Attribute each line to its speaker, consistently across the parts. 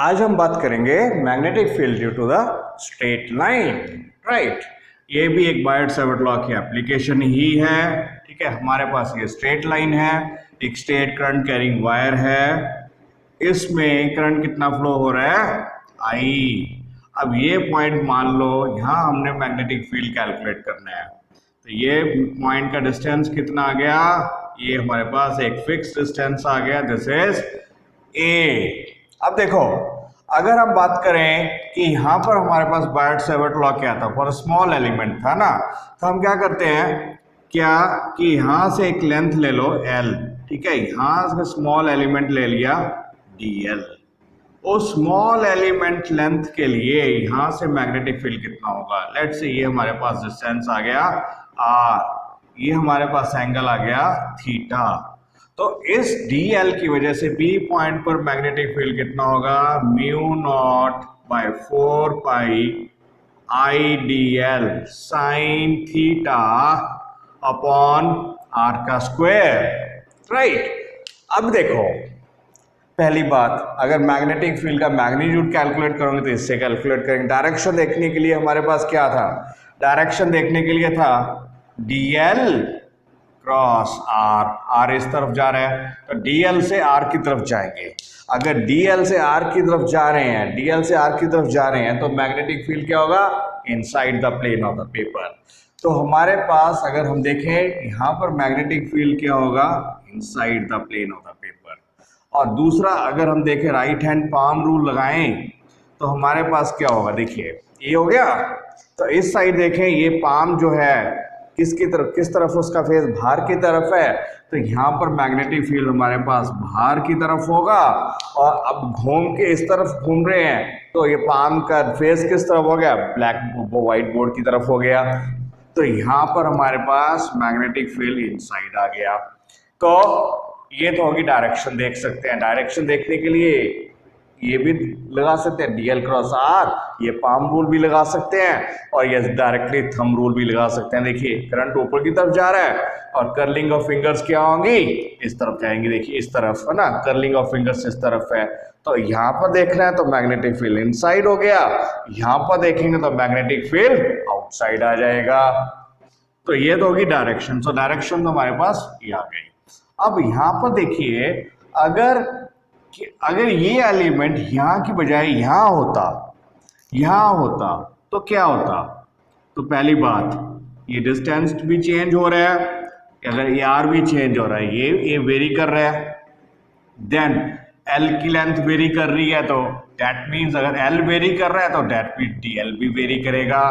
Speaker 1: आज हम बात करेंगे magnetic field due to the straight line, right. ये भी एक बायट-सैवर्ट लॉ की एप्लीकेशन ही है, ठीक है। हमारे पास ये स्ट्रेट लाइन है, एक स्ट्रेट करंट कैरिंग वायर है, इसमें करंट कितना फ्लो हो रहा है, आई। अब ये पॉइंट मान लो, यहाँ हमने मैग्नेटिक फील्ड कैलकुलेट करना है, तो ये पॉइंट का डिस्टेंस कितना आ गया, ये हमारे पास एक फिक्स डिस्टेंस आ गया, दिस इज ए। अब देखो, अगर हम बात करें कि यहाँ पर हमारे पास बायट-सैवर्ट लॉ क्या था, फॉर स्मॉल एलिमेंट था ना, तो हम क्या करते हैं क्या कि यहाँ से एक लेंथ ले लो एल, ठीक है, यहाँ से स्मॉल एलिमेंट ले लिया डी एल। उस स्मॉल एलिमेंट लेंथ के लिए यहाँ से मैग्नेटिक फील्ड कितना होगा, लेट्स से ये हमारे पास डिस्टेंस आ गया आर, ये हमारे पास एंगल आ गया थीटा। तो इस dl की वजह से B पॉइंट पर मैग्नेटिक फील्ड कितना होगा, mu nought by 4 pi I D L sine theta upon R का स्क्वायर, राइट। अब देखो, पहली बात, अगर मैग्नेटिक फील्ड का मैग्नीट्यूड कैलकुलेट करोगे तो इससे कैलकुलेट करेंगे। डायरेक्शन देखने के लिए हमारे पास क्या था, डायरेक्शन देखने के लिए था dl क्रॉस आर, आर इस तरफ जा रहा है तो dl से r की तरफ जाएंगे। अगर dl से r की तरफ जा रहे हैं, dl से r की तरफ जा रहे हैं तो मैग्नेटिक फील्ड क्या होगा, inside the plane of the paper. तो हमारे पास अगर हम देखें यहाँ पर मैग्नेटिक फील्ड क्या होगा, inside the plane of the paper. और दूसरा, अगर हम देखें राइट हैंड पाम रूल लगाएं तो हमारे पास क्या होगा, देखिए ये हो गया, तो इस साइड देखें, ये पाम जो है किसकी तरफ, किस तरफ उसका फेस, बाहर की तरफ है, तो यहाँ पर मैग्नेटिक फील्ड हमारे पास बाहर की तरफ होगा। और अब घूम के इस तरफ घूम रहे हैं तो ये पाम का फेस किस तरफ हो गया, ब्लैक व्हाइट बोर्ड की तरफ हो गया। तो यहाँ पर हमारे पास मैग्नेटिक फील्ड इनसाइड आ गया। तो ये तो होगी डायरेक्शन, देख सकते हैं। डायरेक्शन देखने के लिए ये भी लगा सकते हैं dl क्रॉस आर, ये पाम रूल भी लगा सकते हैं, और ये डायरेक्टली थंब रूल भी लगा सकते हैं। देखिए करंट ऊपर की तरफ जा रहा है और कर्लिंग ऑफ फिंगर्स क्या होंगी, इस तरफ जाएंगी, देखिए इस तरफ है ना, कर्लिंग ऑफ फिंगर्स इस तरफ है। तो यहाँ पर देखना है तो मैग्नेटिक फील्ड इनसाइड हो गया, यहाँ पर देखेंगे तो मैग्नेटिक फील्ड आउटसाइड आ जाएगा। तो ये तो होगी डायरेक्शन। सो डायरेक्शन तो हमारे पास ये आ गई। अब यहाँ पर देखिए, अगर ये एलिमेंट यहाँ की बजाय यहाँ होता तो क्या होता। तो पहली बात, ये डिस्टेंस भी चेंज हो रहा है, अगर ये आर भी चेंज हो रहा है, ये वेरी कर रहा है, देन एल की लेंथ वेरी कर रही है, तो दैट मीन्स अगर एल वेरी कर रहा है तो दैट मीन्स डीएल भी वेरी करेगा,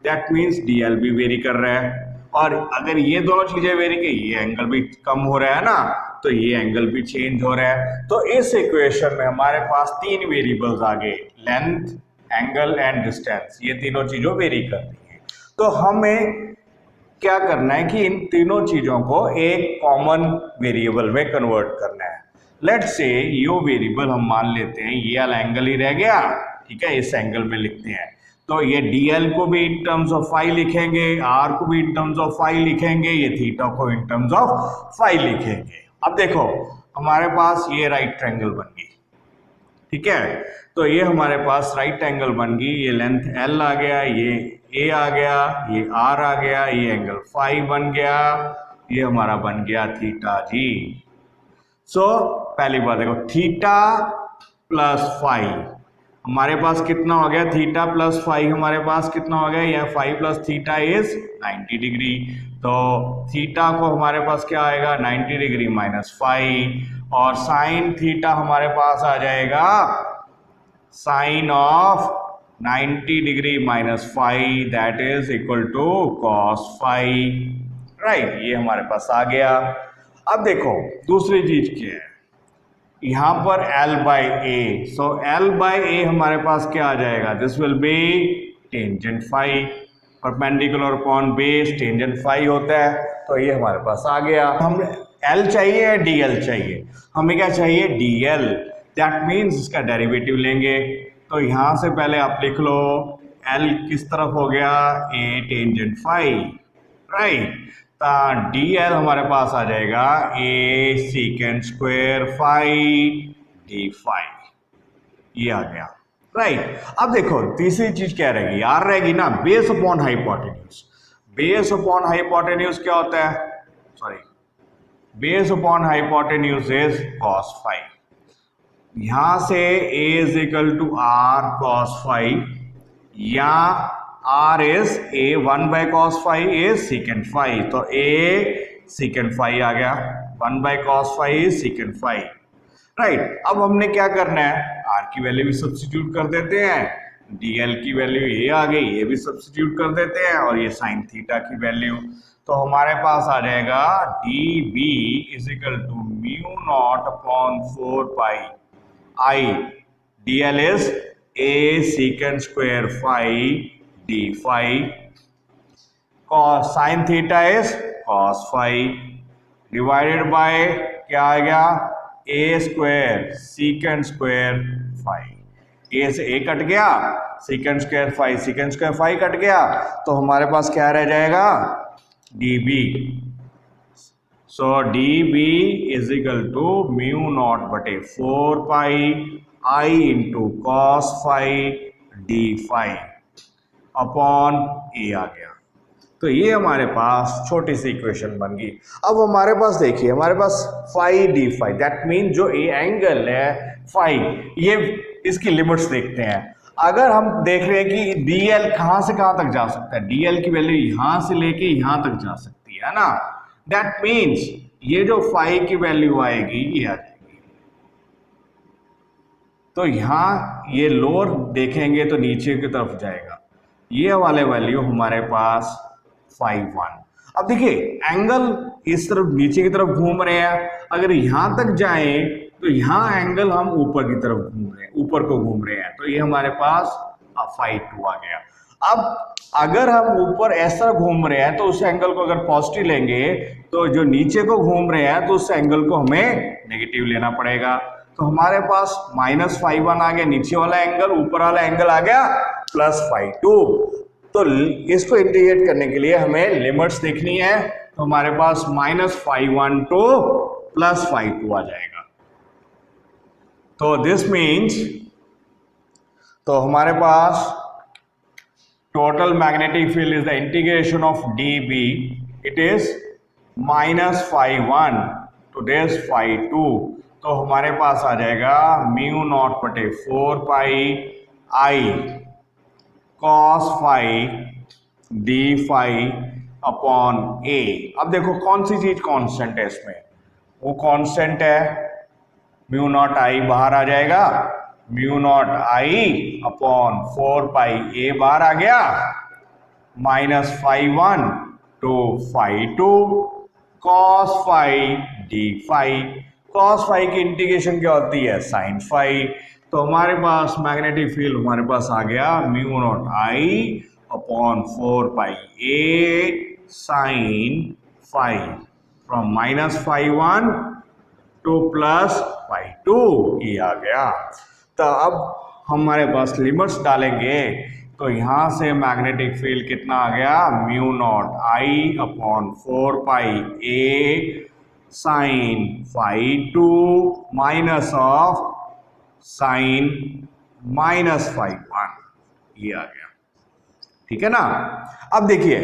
Speaker 1: दैट मीन्स डीएल भी वेरी कर रहा है। और अगर ये दोनों चीजें वेरी की, ये एंगल भी कम हो रहा है ना, तो ये एंगल भी चेंज हो रहा है। तो इस इक्वेशन में हमारे पास तीन वेरिएबल्स आ गए, लेंथ, एंगल एंड डिस्टेंस, ये तीनों चीजों वेरी करती हैं। तो हमें क्या करना है कि इन तीनों चीजों को एक कॉमन वेरिएबल में कन्वर्ट करना है। लेट्स से यो वेरिएबल हम मान लेते हैं, ये वाला एंगल ही रह गया, ठीक है, इस एंगल में लिखते हैं। तो ये dl को भी इन टर्म्स ऑफ फाई लिखेंगे, r को भी इन टर्म्स ऑफ फाई लिखेंगे, ये थीटा को इन टर्म्स ऑफ फाई लिखेंगे। अब देखो, हमारे पास ये राइट ट्रायंगल बन गई, ठीक है। तो ये हमारे पास राइट एंगल बन गई, ये लेंथ l आ गया, ये a आ गया, ये r आ गया, ये एंगल फाई बन गया, ये हमारा बन गया थीटा जी। सो पहली बात देखो, थीटा प्लस फाई हमारे पास कितना हो गया, थीटा प्लस फाई हमारे पास कितना हो गया, यह phi plus theta is 90 degree. तो थीटा को हमारे पास क्या आएगा, 90 डिग्री माइनस फाई, और साइन थीटा हमारे पास आ जाएगा sine of 90 degree minus phi, that is equal to cos phi, right. ये हमारे पास आ गया। अब देखो दूसरी चीज क्या है, यहाँ पर L by A, so L by A हमारे पास क्या आ जाएगा, this will be tangent phi, perpendicular upon base tangent phi होता है। तो ये हमारे पास आ गया। हम L चाहिए या DL चाहिए, हमें क्या चाहिए, DL, दैट मीन्स इसका डेरिवेटिव लेंगे। तो यहाँ से पहले आप लिख लो L किस तरफ हो गया, A tangent phi, right. dl हमारे पास आ जाएगा a second square phi D phi, ये आ गया, राइट। अब देखो तीसरी चीज क्या रहेगी यार, रहेगी ना base upon hypotenuse. Base upon hypotenuse क्या होता है, sorry, base upon hypotenuse is cos phi. यहां से a इज equal to R cos phi, या r is a 1 by cos phi is secant phi, तो a secant फाई आ गया, 1 by cos phi is secant phi, right. अब हमने क्या करना है, r की वैल्यू भी सब्स्टिट्यूट कर देते हैं, dl की वैल्यू ये आ गई, ये भी सब्स्टिट्यूट कर देते हैं, और ये साइन थीटा की वैल्यू, तो हमारे पास आ जाएगा dB is equal to mu naught upon 4 pi i, dl is a secant square phi d phi, cos sine theta is cos phi, divided by क्या आ गया, a square secant square phi, a से a cut गया, secant square phi cut गया, तो हमारे पास क्या रह जाएगा, dB। So dB is equal to mu naught बटे 4 pi i into cos phi d phi upon a आ गया। तो ये हमारे पास छोटी सी इक्वेशन बन गई। अब हमारे पास देखिए, हमारे पास phi D phi, that mean जो ये एंगल है फाई, ये इसकी लिमिट्स देखते हैं। अगर हम देख रहे हैं कि dl कहां से कहां तक जा सकता है, dl की वैल्यू यहां से लेके यहां तक जा सकती है ना, दैट मीन्स ये जो फाई की वैल्यू आएगी ये आ जाएगी, तो यहां ये लोअर देखेंगे तो नीचे की तरफ जाएगा, ये वाले वैल्यू हमारे पास फाई 1। अब देखिए एंगल इस तरफ नीचे की तरफ घूम रहे हैं, अगर यहां तक जाएं तो यहां एंगल हम ऊपर की तरफ घूम रहे हैं, ऊपर को घूम रहे हैं, तो ये हमारे पास फाई 2 आ गया। अब अगर हम ऊपर ऐसा घूम रहे हैं तो उस एंगल को अगर पॉजिटिव लेंगे, तो जो नीचे को घूम रहे हैं तो उस एंगल को हमें नेगेटिव लेना पड़ेगा, तो हमारे पास माइनस फाई 1 आ गया नीचे वाला एंगल, ऊपर वाला एंगल आ गया प्लस फाई 2। तो इसको इंटीग्रेट करने के लिए हमें लिमिट्स देखनी है, तो हमारे पास minus phi 1 to plus phi 2 आ जाएगा। तो दिस मीन्स, तो हमारे पास total magnetic field is the integration of dB, it is minus phi 1 to this phi 2, तो हमारे पास आ जाएगा म्यू नॉट बटे 4 pi i cos phi d phi upon a। अब देखो कौन सी चीज कांस्टेंट है इसमें, वो कांस्टेंट है म्यू नॉट i, बाहर आ जाएगा mu naught i upon 4 pi a बाहर आ गया, minus phi 1 to phi 2 cos phi d phi, cos phi की इंटीग्रेशन क्या होती है, साइन फाई, तो हमारे पास मैग्नेटिक फील्ड हमारे पास आ गया mu naught i upon 4 pi a sine phi, from minus phi 1 to plus phi 2, ये आ गया। तो अब हमारे पास लिमिट्स डालेंगे, तो यहां से मैग्नेटिक फील्ड कितना आ गया, mu naught i upon 4 pi a sine phi 2 minus of sine minus phi 1, ये आ गया, ठीक है ना। अब देखिए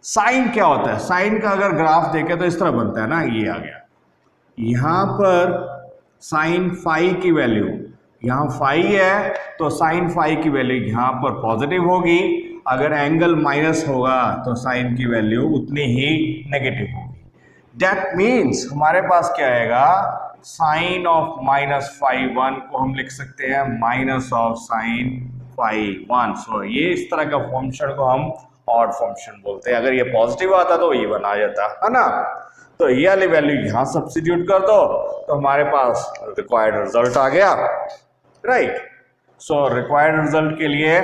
Speaker 1: साइन क्या होता है, साइन का अगर ग्राफ देखें तो इस तरह बनता है ना, ये आ गया, यहां पर साइन फाई की वैल्यू, यहाँ फाई है तो साइन फाई की वैल्यू यहाँ पर पॉजिटिव होगी, अगर एंगल माइनस होगा तो साइन की वैल्यू उतनी ही नेगेटिव होगी। दैट मीन्स हमारे पास क्या आएगा, साइन ऑफ माइनस फाई 1 को हम लिख सकते हैं माइनस ऑफ साइन फाई 1। सो ये इस तरह का फंक्शन को हम ऑड फंक्शन बोलते हैं। अगर ये पॉजिटिव आता तो ये बना जाता है ना, तो ये वाली वैल्यू यहाँ सब्स्टिट्यूट कर दो तो हमारे पास रिक्वायर्ड रिजल्ट आ गया, राइट। सो रिक्वायर्ड रिजल्ट के लिए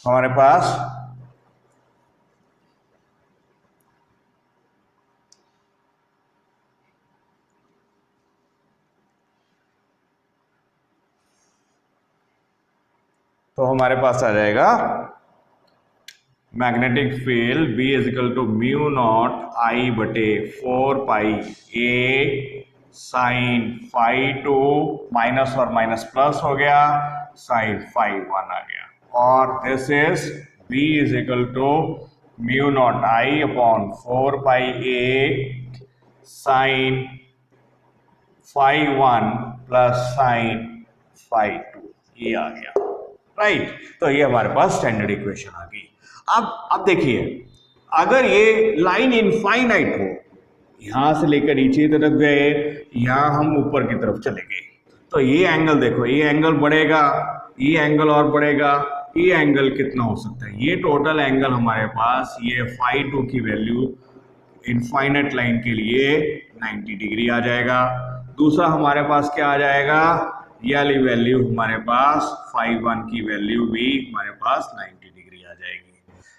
Speaker 1: हमारे पास आ जाएगा magnetic field B is equal to mu naught I बटे 4 pi A sine phi 2 minus और माइनस प्लस हो गया, साइन फाई 1 आ गया, और this is b is equal to mu naught I upon 4 pi a sine phi 1 plus sine phi 2, ये आ गया, राइट। तो ये हमारे पास स्टैंडर्ड इक्वेशन आ गई। अब देखिए, अगर ये लाइन इनफाइनाइट हो, यहां से लेकर नीचे तरफ गए, यहां हम ऊपर की तरफ चले गए, तो ये एंगल देखो, ये एंगल बढ़ेगा, ये एंगल और बढ़ेगा, ये एंगल कितना हो सकता है, ये टोटल एंगल हमारे पास ये फाई 2 की वैल्यू इनफाइनाइट लाइन के लिए 90 डिग्री आ जाएगा। दूसरा हमारे पास क्या आ जाएगा, ये वाली वैल्यू हमारे पास फाई 1 की वैल्यू भी हमारे पास 90 डिग्री आ जाएगी।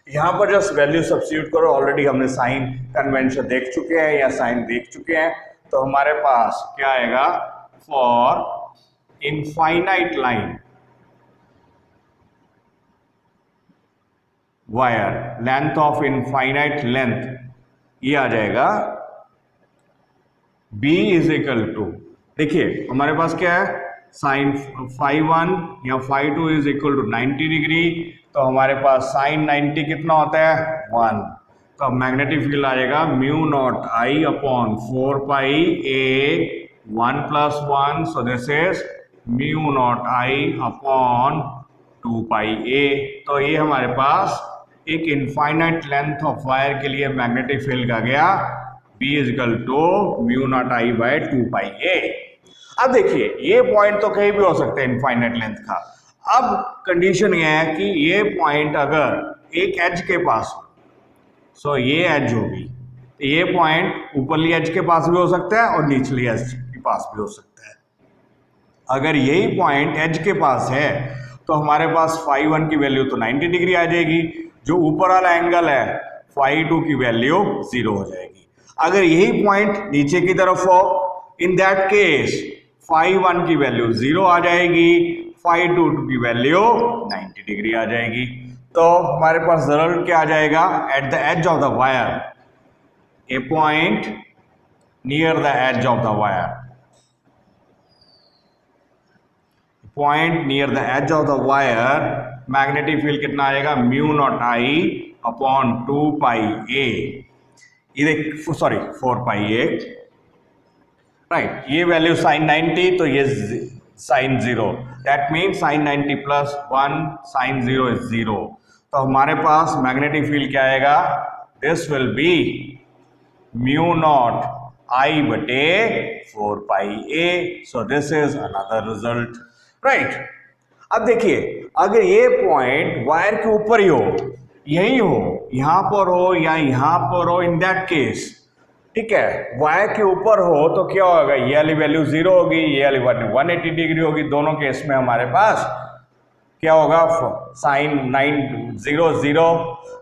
Speaker 1: यहाँ पर जस्ट वैल्यू सब्स्टिट्यूट करो, ऑलरेडी हमने साइन कन्वेंशन देख चुके हैं या साइन देख चुके हैं, तो हमारे पास क्या आएगा, for infinite line wire length of infinite length, ये आ जाएगा b इज इक्वल टू, देखिए हमारे पास क्या है, साइन फाई 1 या phi 2 is equal to 90 degree, तो हमारे पास साइन 90 कितना होता है 1, तो अब मैग्नेटिक फील्ड आ जाएगा mu naught I upon 4 pi a 1 plus 1, so this is mu naught I upon 2 pi a। तो ये हमारे पास एक इनफाइनाइट लेंथ ऑफ वायर के लिए मैग्नेटिक फील्ड का गया b is equal to mu naught I by 2 pi a। अब देखिए, ये पॉइंट तो कहीं भी हो सकता है इनफाइनाइट लेंथ का। अब कंडीशन ये है कि ये पॉइंट अगर एक एज के पास हो, सो ये एज होगी, ये पॉइंट ऊपरली एज के पास भी हो सकता है और निचली एज के पास भी हो सकता है। अगर यही पॉइंट एज के पास है तो हमारे पास फाई 1 की वैल्यू तो 90 डिग्री आ जाएगी, जो ऊपर वाला एंगल है फाई 2 की वैल्यू 0 हो जाएगी। अगर यही पॉइंट नीचे की तरफ हो, इन दैट केस फाई 1 की वैल्यू 0 आ जाएगी, फाई 2 की वैल्यू 90 डिग्री आ जाएगी। तो हमारे पास रिजल्ट क्या आ जाएगा, at the edge of the wire, a point near the edge of the wire, point near the edge of the wire, magnetic field कितना आएगा, mu naught I upon 2 pi a, ये 4 pi a, right. ये value sine 90, तो ये sine 0, that mean sine 90 plus 1 sine 0 is 0। तो हमारे पास magnetic field क्या आएगा, this will be mu naught I बटे 4 pi a, so this is another result, right. अब देखिए, अगर ये पॉइंट वायर के ऊपर ही हो, यही हो, यहां पर हो या यहां पर हो, इन दैट केस, ठीक है, वायर के ऊपर हो तो क्या होगा, ये वाली वैल्यू 0 होगी, ये वाली वैल्यू 180 डिग्री होगी। दोनों केस में हमारे पास क्या होगा, साइन 0 0,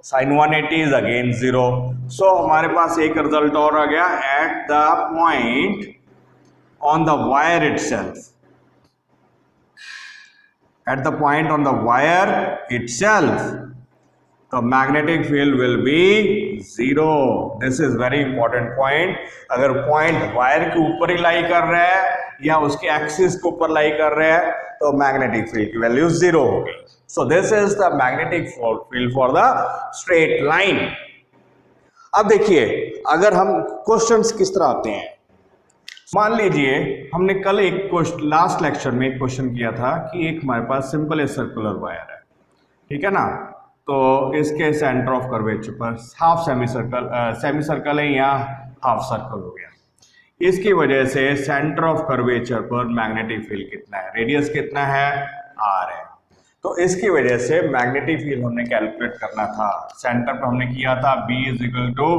Speaker 1: साइन 180 इज अगेन 0। सो हमारे पास एक रिजल्ट और आ गया, at the point on the wire itself, at the point on the wire itself, the magnetic field will be 0. This is very important point. अगर point wire के ऊपर ही लाई कर रहा है या उसके एक्सिस के ऊपर लाई कर रहा है तो magnetic field की वैल्यू 0 होगी। So this is the magnetic field for the straight line. अब देखिए, अगर हम क्वेश्चंस किस तरह आते हैं, मान लीजिए हमने कल एक क्वेश्चन, लास्ट लेक्चर में एक क्वेश्चन किया था कि एक हमारे पास सिंपल ए सर्कुलर वायर है, ठीक है ना, तो इसके सेंटर ऑफ कर्वेचर पर हाफ सेमी सर्कल है या हाफ सर्कल हो गया, इसकी वजह से सेंटर ऑफ कर्वेचर पर मैग्नेटिक फील्ड कितना है, रेडियस कितना है, r है। तो इसकी वजह से मैग्नेटिक फील्ड हमने कैलकुलेट करना था, सेंटर पर हमने किया था b is equal to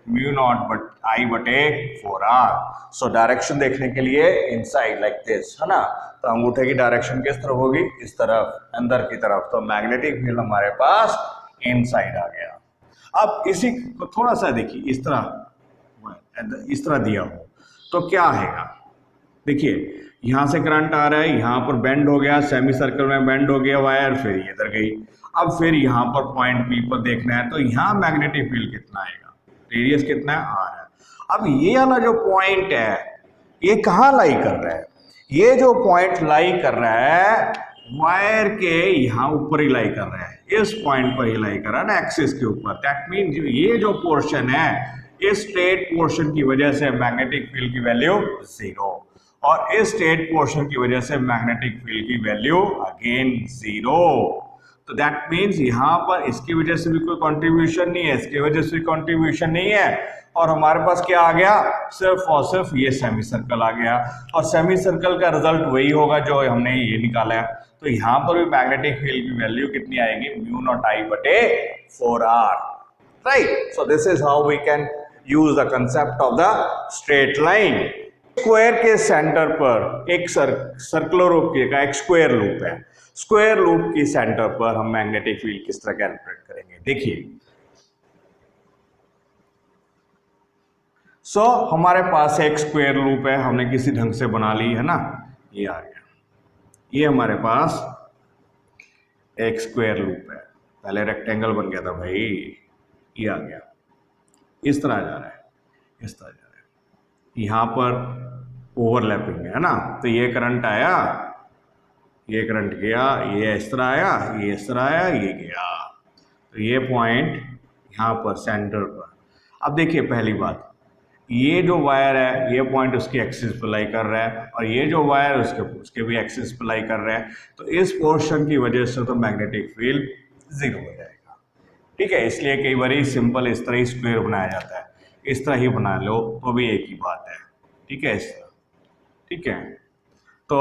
Speaker 1: mu naught I बटे 4r। सो डायरेक्शन देखने के लिए इनसाइड लाइक दिस, है ना, तो अंगूठे की डायरेक्शन किस तरफ होगी, इस तरफ, अंदर की तरफ, तो मैग्नेटिक फील्ड हमारे पास इनसाइड आ गया। अब इसी को थोड़ा सा देखिए, इस तरह दिया हो तो क्या आएगा, देखिए यहाँ से करंट आ रहा है, यहाँ पर बेंड हो गया, सेमी सर्कल में बेंड हो गया वायर, फिर इधर गई, अब फिर यहाँ पर पॉइंट P पर देखना है, तो यहाँ मैग्नेटिक फील्ड कितना आएगा, रेडियस कितना है, r है। अब ये वाला जो पॉइंट है, ये कहाँ लाई कर रहा है? ये जो पॉइंट लाई कर रहा है वायर के यहाँ ऊपर ही लाई कर रहा है, इस पॉइंट पर ही लाई कर रहा है ना, एक्सिस के ऊपर। दैट मीन्स ये जो पोर्शन है, इस स्ट्रेट पोर्शन की वजह से मैग्नेटिक फील्ड की वैल्यू 0, और इस स्ट्रेट पोर्शन की वजह से मैग्नेटिक फील्ड की वैल्यू अगेन 0। तो दैट मीन्स यहाँ पर इसकी वजह से भी कोई कंट्रीब्यूशन नहीं है, इसकी वजह से कंट्रीब्यूशन नहीं है, और हमारे पास क्या आ गया? सिर्फ और सिर्फ ये सेमी सर्कल आ गया, और सेमी सर्कल का रिजल्ट वही होगा जो हमने ये निकाला है। तो यहाँ पर भी मैग्नेटिक फील्ड की वैल्यू कितनी आएगी? म्यू नॉट आई बटे 4r, right. So this is how we can use the concept of the straight line. Square के सेंटर पर एक सर्कुलर रूप का एक स्क्वायर लूप है, स्क्वायर लूप की सेंटर पर हम मैग्नेटिक फील्ड किस तरह कैलकुलेट करेंगे? देखिए, हमारे पास एक स्क्वायर लूप है, हमने किसी ढंग से बना ली है ना, ये आ गया, ये हमारे पास एक स्क्वायर लूप है। पहले रेक्टेंगल बन गया था भाई, ये आ गया, इस तरह जा रहा है, इस तरह जा रहा है, यहाँ पर ओवरलैपिंग है ना, तो ये करंट आया, ये करंट गया, ये इस तरह आया, ये इस तरह आया, ये गया, तो ये पॉइंट यहाँ पर सेंटर पर। अब देखिए, पहली बात, ये जो वायर है ये पॉइंट उसकी एक्सिस पर लाई कर रहा है, और ये जो वायर उसके भी एक्सिस पर लाई कर रहा है, तो इस पोर्शन की वजह से तो मैग्नेटिक फील्ड 0 हो जाएगा, ठीक है। इसलिए कई बार सिंपल इस तरह ही स्क्वायर बनाया जाता है, इस तरह ही बना लो तो भी एक ही बात है, ठीक है, इस तरह, ठीक है। तो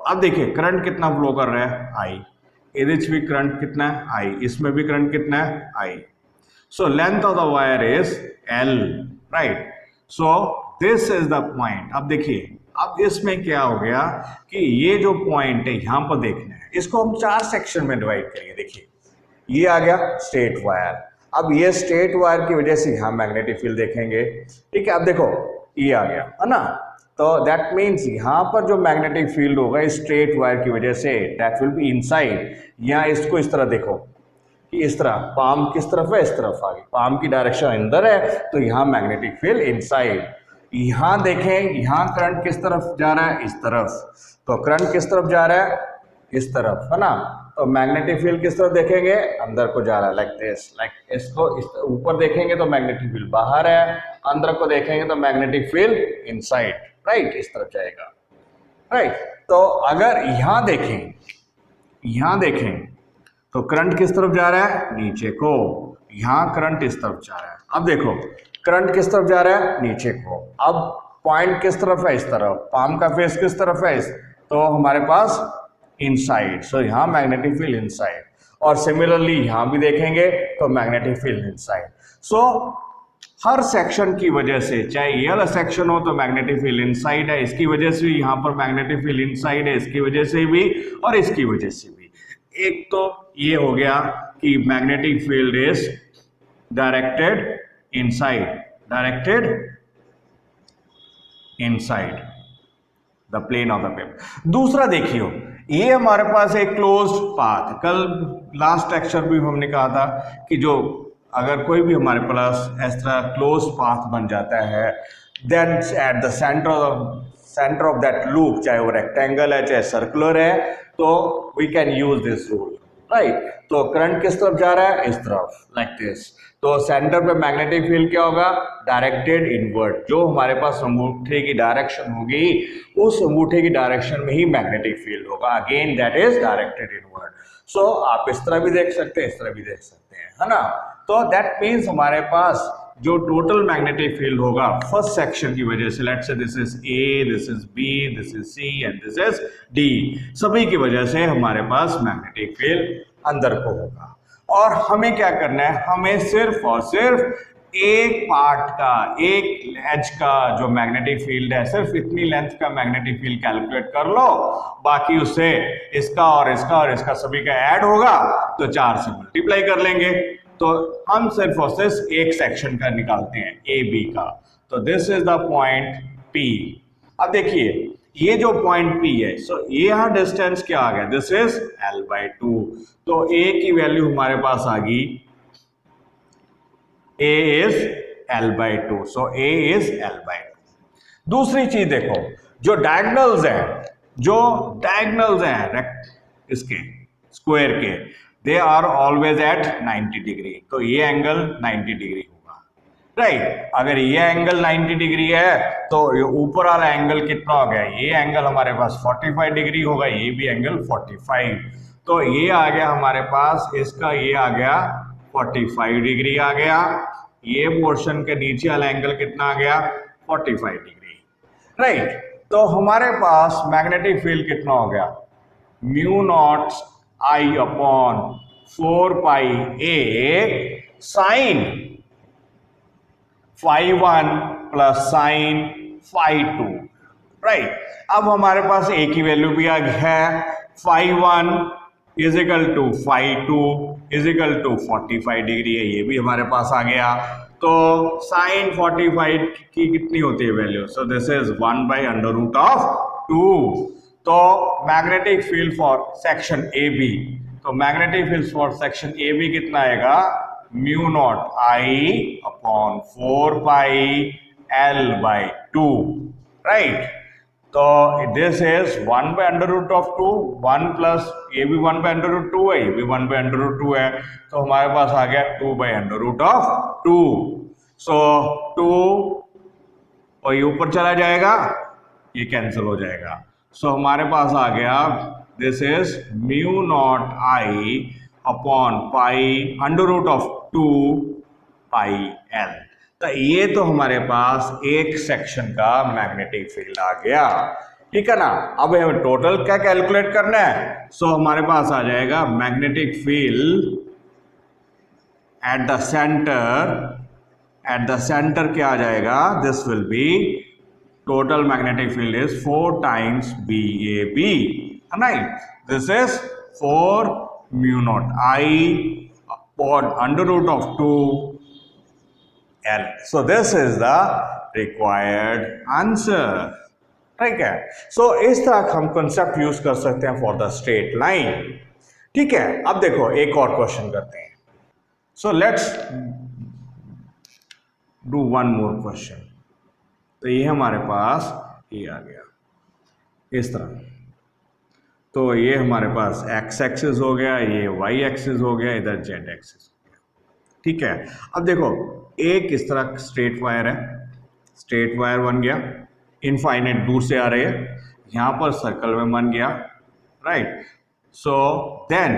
Speaker 1: अब देखिए करंट कितना फ्लो कर रहा है? आई। इधर भी करंट कितना है? आई। इसमें भी करंट कितना है? I. So length of the wire is L, right. So this is the point. अब देखिए, अब इसमें क्या हो गया कि ये जो पॉइंट है यहाँ पर देखना है, इसको हम 4 सेक्शन में डिवाइड करेंगे। देखिए, ये आ गया स्ट्रेट वायर, अब ये स्ट्रेट वायर की वजह से यहाँ मैग्नेटिक फील्ड देखेंगे, ठीक है। अब देखो, ये आ गया है ना, तो दैट मीन्स यहाँ पर जो मैग्नेटिक फील्ड होगा इस स्ट्रेट वायर की वजह से, दैट विल बी इनसाइड। यहाँ इसको इस तरह देखो कि इस तरह पाम किस तरफ है? इस तरफ आ गई, पाम की डायरेक्शन अंदर है, तो यहाँ मैग्नेटिक फील्ड इनसाइड। यहाँ देखें, यहाँ करंट किस तरफ जा रहा है? इस तरफ, तो करंट किस तरफ जा रहा है? इस तरफ, है ना, तो मैग्नेटिक फील्ड किस तरफ देखेंगे? अंदर को जा रहा है, लाइक दिस, लाइक इसको ऊपर देखेंगे तो मैग्नेटिक फील्ड बाहर है, अंदर को देखेंगे तो मैग्नेटिक फील्ड इनसाइड, राइट, इस तरफ जाएगा, राइट। तो अगर यहाँ देखें तो करंट किस तरफ जा रहा है? नीचे को। यहाँ करंट इस तरफ जा रहा है। अब देखो, करंट किस तरफ जा रहा है? नीचे को। अब पॉइंट किस तरफ है? इस तरफ। पाम का फेस किस तरफ है? तो हमारे पास इनसाइड, सो यहाँ मैग्नेटिक फील्ड इनसाइड। और सिमिलरली यहाँ भी देखेंगे तो मैग्नेटिक फील्ड इनसाइड। सो हर सेक्शन की वजह से, चाहे ये वाला सेक्शन हो तो मैग्नेटिक फील्ड इनसाइड है, इसकी वजह से यहाँ पर मैग्नेटिक फील्ड इनसाइड है, इसकी वजह से भी और इसकी वजह से भी। एक तो ये हो गया कि magnetic field is directed inside the plane of the paper. दूसरा देखियो, ये हमारे पास एक क्लोज्ड पाथ, कल लास्ट लेक्चर भी हमने कहा था कि जो अगर कोई भी हमारे पास इस तरह क्लोज्ड पाथ बन जाता है, then at the centre of that loop, चाहे वो रेक्टेंगल है चाहे सर्कुलर है, तो we can use this rule, right. तो करंट किस तरफ जा रहा है? इस तरफ, लाइक दिस। तो सेंटर पे मैग्नेटिक फील्ड क्या होगा? Directed inward. जो हमारे पास अंगूठे की डायरेक्शन होगी, उस अंगूठे की डायरेक्शन में ही मैग्नेटिक फील्ड होगा, again that is directed inward. So आप इस तरह भी देख सकते हैं, इस तरह भी देख सकते हैं, है ना। तो दैट मीन्स हमारे पास जो टोटल मैग्नेटिक फील्ड होगा फर्स्ट सेक्शन की वजह से, let's say this is A, this is B, this is C and this is D, सभी की वजह से हमारे पास मैग्नेटिक फील्ड अंदर को होगा। और हमें क्या करना है? हमें सिर्फ और सिर्फ एक पार्ट का, एक एज का जो मैग्नेटिक फील्ड है, सिर्फ इतनी लेंथ का मैग्नेटिक फील्ड कैलकुलेट कर लो, बाकी उससे इसका और इसका और इसका सभी का ऐड होगा तो 4 से मल्टीप्लाई कर लेंगे। तो हम सिर्फ और सिर्फ एक सेक्शन का निकालते हैं, ए बी का। तो this is the point P. अब देखिए, ये जो पॉइंट P है, सो ये यहाँ डिस्टेंस क्या आ गया? This is L/2। तो A की वैल्यू हमारे पास आ गई, A is L/2, so A is L/2। दूसरी चीज देखो, जो डायगनल्स हैं इसके स्क्वायर के, they are always at 90 degree, तो ये एंगल 90 डिग्री होगा, राइट। अगर ये एंगल 90 डिग्री है तो ये ऊपर वाला एंगल कितना हो गया, ये एंगल हमारे पास 45 डिग्री होगा, ये भी एंगल 45, तो ये आ गया हमारे पास, इसका ये आ गया 45 डिग्री आ गया, ये पोर्शन के नीचे वाला एंगल कितना आ गया 45 डिग्री, राइट। तो हमारे पास मैग्नेटिक फील्ड कितना हो गया, mu naught I upon 4 pi A sine phi1 plus sine phi2, right. अब हमारे पास ए की वैल्यू भी आ गया है, phi1 is equal to phi2 is equal to 45 degree है, ये भी हमारे पास आ गया। तो साइन 45 की कितनी होती है वैल्यू, सो दिस इज 1/√2। तो magnetic field for section A B, तो magnetic field for section A B कितना आएगा, mu naught I upon 4 pi L by 2, right. तो दिस इज 1/√2, 1 प्लस ये भी 1/√2 है, ये भी 1/√2 है, तो हमारे पास आ गया 2/√2। सो 2 और ये ऊपर चला जाएगा, ये कैंसिल हो जाएगा, सो हमारे पास आ गया this is mu naught I upon pi √2 pi L. तो ये तो हमारे पास एक सेक्शन का मैग्नेटिक फील्ड आ गया, ठीक है ना। अब हमें टोटल क्या कैलकुलेट करना है, सो हमारे पास आ जाएगा magnetic field at the centre क्या आ जाएगा, this will B total magnetic field is 4 times BAB, right. This is 4 mu naught I upon √2 L. So this is the required answer, ठीक है। So इस तरह हम कंसेप्ट यूज कर सकते हैं फॉर द स्ट्रेट लाइन, ठीक है। अब देखो एक और क्वेश्चन करते हैं, so let's do one more question. तो ये हमारे पास ये आ गया इस तरह, तो ये हमारे पास x एक्सिस हो गया, ये y एक्सिस हो गया, इधर z एक्सिस हो गया, ठीक है। अब देखो एक इस तरह स्ट्रेट वायर है, स्ट्रेट वायर बन गया, इनफाइनाइट दूर से आ रही है, यहां पर सर्कल में बन गया, राइट। सो देन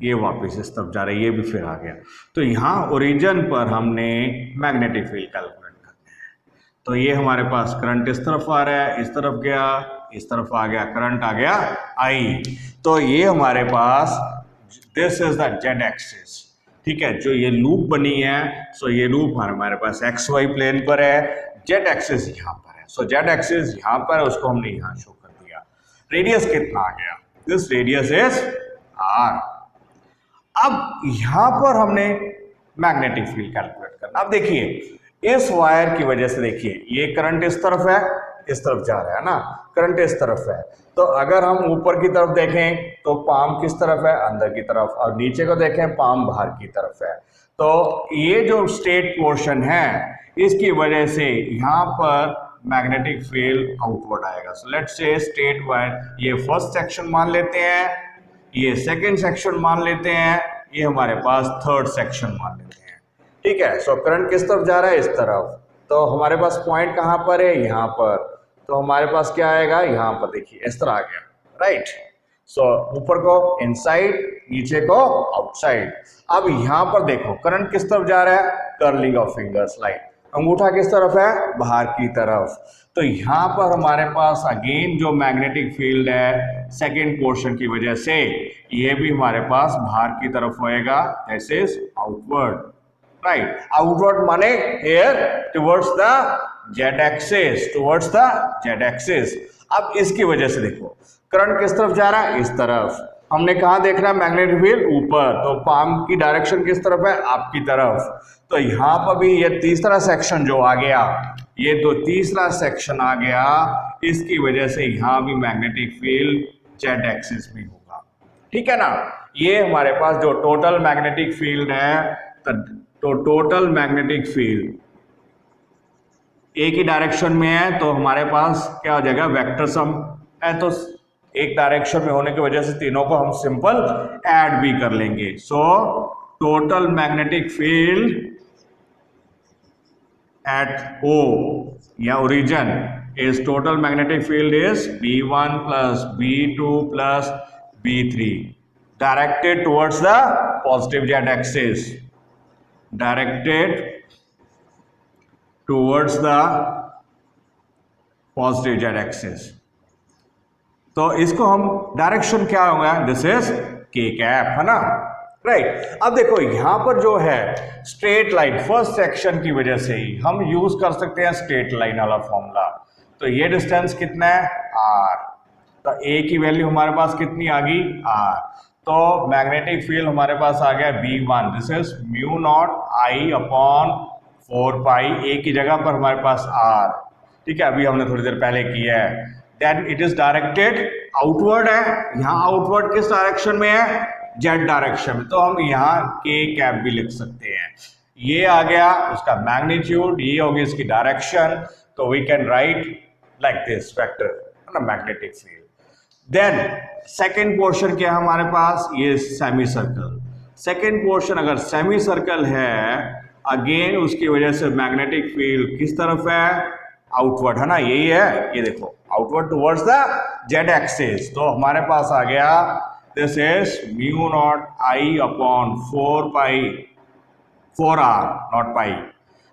Speaker 1: ये वापस इस तरफ जा रहा है, ये भी फिर आ गया, तो यहां ओरिजिन पर हमने मैग्नेटिक फील्ड कैलकुलेट करना है। तो ये हमारे पास करंट इस तरफ आ रहा है, इस तरफ गया, इस तरफ आ गया, करंट आ गया I, तो ये हमारे पास this is the Z axis, ठीक है। जो ये लूप बनी है, सो ये लूप हमारे पास XY प्लेन पर है, जेड एक्सिस यहाँ पर है, सो जेड एक्सिस यहाँ पर है, उसको हमने यहाँ शो कर दिया। रेडियस कितना आ गया, दिस रेडियस इज R। अब यहाँ पर हमने मैग्नेटिक फील्ड कैलकुलेट करना। अब देखिए इस वायर की वजह से, देखिए ये करंट इस तरफ है, इस तरफ जा रहा है ना, करंट इस तरफ है, तो अगर हम ऊपर की तरफ देखें तो पाम किस तरफ है, अंदर की तरफ, और नीचे को देखें पाम बाहर की तरफ है। तो ये जो स्ट्रेट पोर्शन है, इसकी वजह से यहाँ पर मैग्नेटिक फील्ड आउटवर्ड आएगा। So let's say straight wire, ये फर्स्ट सेक्शन मान लेते हैं, ये सेकेंड सेक्शन मान लेते हैं, ये हमारे पास थर्ड सेक्शन मान लेते हैं, ठीक है। सो करंट किस तरफ जा रहा है, इस तरफ, तो हमारे पास पॉइंट कहाँ पर है, यहाँ पर, तो हमारे पास क्या आएगा, यहाँ पर देखिए इस तरह आ गया, राइट। सो ऊपर को इनसाइड, नीचे को आउटसाइड। अब यहाँ पर देखो करंट किस तरफ जा रहा है, कर्लिंग ऑफ फिंगर्स लाइक, अंगूठा किस तरफ है, बाहर की तरफ। तो यहाँ पर हमारे पास अगेन जो मैग्नेटिक फील्ड है सेकेंड पोर्शन की वजह से, ये भी हमारे पास बाहर की तरफ होएगा, this is outward, right. Outward माने here towards the Z axis, towards the Z axis. अब इसकी वजह से देखो करंट किस तरफ जा रहा है, इस तरफ। हमने कहा देखना है मैग्नेटिक फील्ड ऊपर, तो पाम की डायरेक्शन किस तरफ है, आपकी तरफ। तो यहाँ पर भी ये तीसरा सेक्शन जो आ गया, ये तो तीसरा सेक्शन आ गया, इसकी वजह से यहाँ भी मैग्नेटिक फील्ड जेड एक्सिस में होगा, ठीक है ना। ये हमारे पास जो टोटल मैग्नेटिक फील्ड है, तो तो टोटल मैग्नेटिक फील्ड एक ही डायरेक्शन में है तो हमारे पास क्या हो जाएगा, वेक्टर सम है, तो एक डायरेक्शन में होने की वजह से तीनों को हम सिंपल ऐड भी कर लेंगे। सो total magnetic field at O या origin is total magnetic field is B1 plus B2 plus B3 directed towards the positive z axis, directed towards the positive z axis। तो इसको हम डायरेक्शन क्या होगा, this is K cap, है ना, right. अब देखो यहां पर जो है स्ट्रेट लाइन फर्स्ट सेक्शन की वजह से ही हम यूज कर सकते हैं स्ट्रेट लाइन वाला फॉर्मूला। तो ये डिस्टेंस कितना है, r, तो a की वैल्यू हमारे पास कितनी आ गई, r। तो मैग्नेटिक फील्ड हमारे पास आ गया B1, this is mu naught I upon 4 pi, a की जगह पर हमारे पास r, ठीक है, अभी हमने थोड़ी देर पहले किया है। Then it is directed outward है, यहाँ आउटवर्ड किस डायरेक्शन में है, जेड डायरेक्शन में, तो हम यहाँ के कैप भी लिख सकते हैं। ये आ गया उसका मैग्नीट्यूड, ये होगी इसकी डायरेक्शन, तो we can write like this vector, है ना, magnetic field. Then second portion क्या है हमारे पास, ये सेमी सर्कल। सेकेंड पोर्शन अगर सेमी सर्कल है, अगेन उसकी वजह से मैग्नेटिक फील्ड किस तरफ है, आउटवर्ड, है ना, यही है, ये देखो outward towards the Z axis. तो हमारे पास आ गया this is mu naught I upon 4 pi 4r not pi,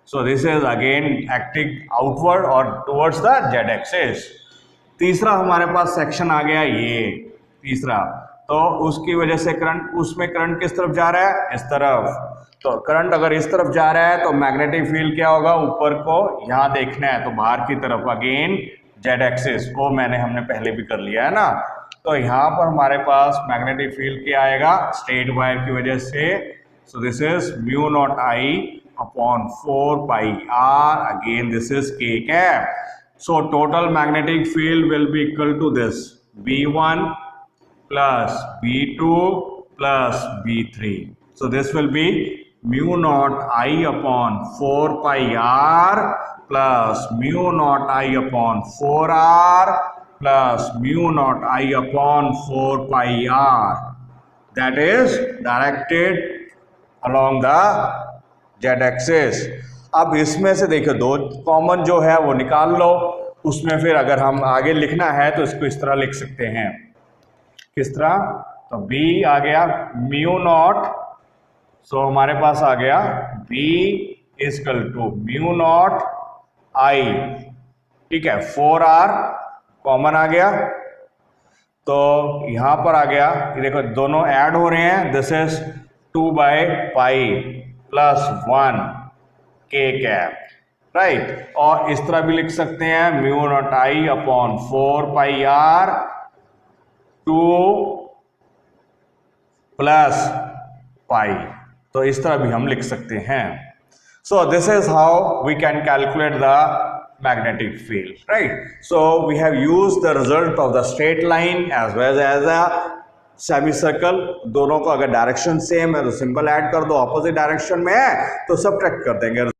Speaker 1: so this is again acting outward और टुवर्ड्स द जेड एक्सिस। तीसरा हमारे पास सेक्शन आ गया, ये तीसरा, तो उसकी वजह से करंट, उसमें करंट किस तरफ जा रहा है, इस तरफ। तो करंट अगर इस तरफ जा रहा है तो मैग्नेटिक फील्ड क्या होगा, ऊपर को यहाँ देखना है, तो बाहर की तरफ अगेन जेड एक्सिस, वो हमने पहले भी कर लिया है ना। तो यहाँ पर हमारे पास मैग्नेटिक फील्ड क्या आएगा, स्ट्रेट वायर की वजह से, so this is mu naught I upon 4 pi r, again this is K cap. So total magnetic field will be equal to this B1 plus B2 plus B3. So this will be mu naught I upon 4 pi r plus mu naught I upon 4r plus mu naught I upon 4 pi r. That is directed along the z-axis. अब इसमें से देखो दो common जो है वो निकाल लो, उसमें फिर अगर हम आगे लिखना है तो इसको इस तरह लिख सकते हैं, किस तरह, तो B आ गया म्यू नॉट, सो हमारे पास आ गया B equal to mu naught I, ठीक है, 4r कॉमन आ गया, तो यहां पर आ गया, ये देखो दोनों ऐड हो रहे हैं, this is 2 by pi plus 1 के कैप, राइट। और इस तरह भी लिख सकते हैं mu naught I upon 4 pi r 2 plus pi, तो इस तरह भी हम लिख सकते हैं। So this is how we can calculate the magnetic field, right. So we have used the result of the straight line as well as a semi circle. दोनों को अगर डायरेक्शन सेम है तो सिंपल ऐड कर दो, opposite direction में है तो सबट्रैक्ट कर देंगे।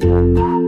Speaker 1: है।